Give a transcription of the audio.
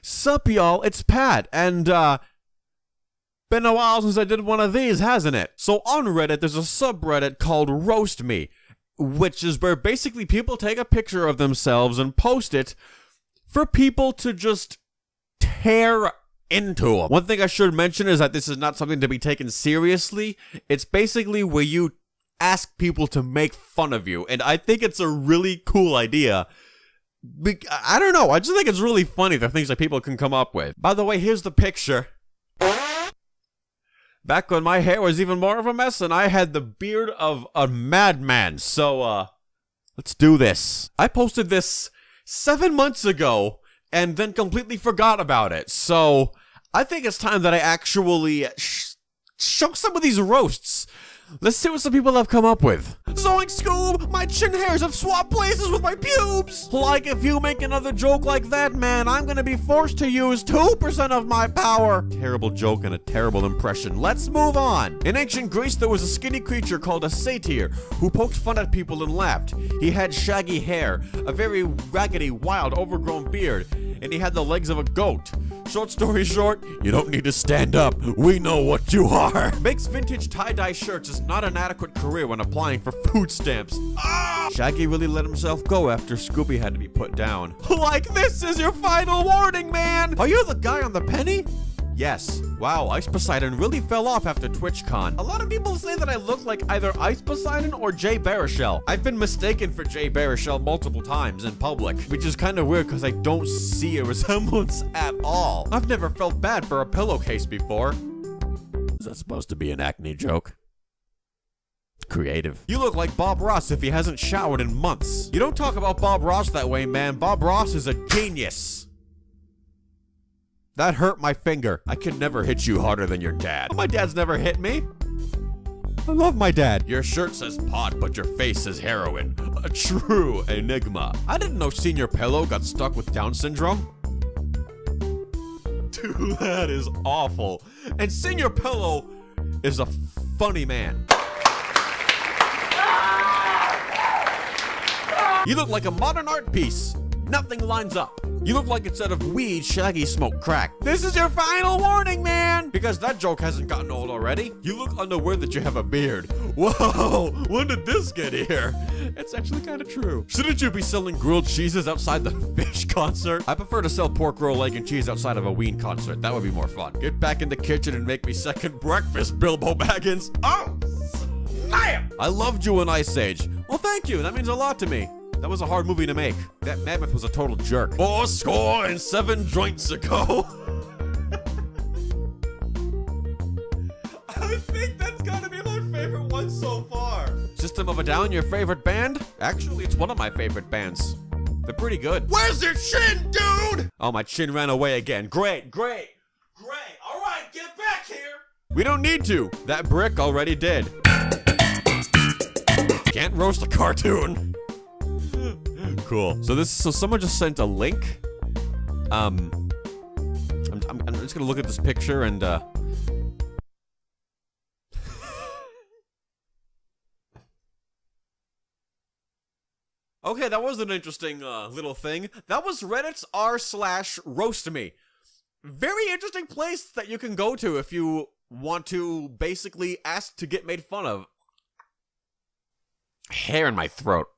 Sup y'all, it's Pat, and been a while since I did one of these, hasn't it? So on Reddit, there's a subreddit called Roast Me, which is where basically people take a picture of themselves and post it for people to just tear into them. One thing I should mention is that this is not something to be taken seriously. It's basically where you ask people to make fun of you, and I think it's a really cool idea. I don't know, I just think it's really funny, the things that people can come up with. By the way, here's the picture. Back when my hair was even more of a mess and I had the beard of a madman. So, let's do this. I posted this 7 months ago and then completely forgot about it. So, I think it's time that I actually show some of these roasts. Let's see what some people have come up with. Zoink Scoob, my chin hairs have swapped places with my pubes. Like, if you make another joke like that, man, I'm gonna be forced to use 2% of my power. Terrible joke and a terrible impression. Let's move on. In ancient Greece, there was a skinny creature called a satyr who poked fun at people and laughed. He had shaggy hair, a very raggedy, wild, overgrown beard, and he had the legs of a goat. Short story short, you don't need to stand up. We know what you are. Makes vintage tie-dye shirts is not an adequate career when applying for food stamps. Ah! Shaggy really let himself go after Scooby had to be put down. Like, this is your final warning, man! Are you the guy on the penny? Yes. Wow, Ice Poseidon really fell off after TwitchCon. A lot of people say that I look like either Ice Poseidon or Jay Baruchel. I've been mistaken for Jay Baruchel multiple times in public, which is kind of weird because I don't see a resemblance at all. I've never felt bad for a pillowcase before. Is that supposed to be an acne joke? Creative. You look like Bob Ross if he hasn't showered in months. You don't talk about Bob Ross that way, man. Bob Ross is a genius. That hurt my finger. I can never hit you harder than your dad. My dad's never hit me. I love my dad. Your shirt says pot, but your face says heroin. A true enigma. I didn't know Senior Pillow got stuck with Down syndrome. Dude, that is awful. And Senior Pillow is a funny man. You look like a modern art piece. Nothing lines up. You look like instead of weed, Shaggy smoked crack. This is your final warning, man! Because that joke hasn't gotten old already. You look unaware that you have a beard. Whoa, when did this get here? It's actually kind of true. Shouldn't you be selling grilled cheeses outside the Fish concert? I prefer to sell pork roll, egg, and cheese outside of a Ween concert. That would be more fun. Get back in the kitchen and make me second breakfast, Bilbo Baggins. Oh, snap! I loved you in Ice Age. Well, thank you. That means a lot to me. That was a hard movie to make. That mammoth was a total jerk. 407 joints ago. I think that's gotta be my favorite one so far. System of a Down, your favorite band? Actually, it's one of my favorite bands. They're pretty good. Where's your chin, dude? Oh, my chin ran away again. Great. All right, get back here. We don't need to. That brick already did. Can't roast a cartoon. Cool. So someone just sent a link. I'm just gonna look at this picture and okay, that was an interesting little thing. That was Reddit's r/roastme. Very interesting place that you can go to if you want to basically ask to get made fun of. Hair in my throat.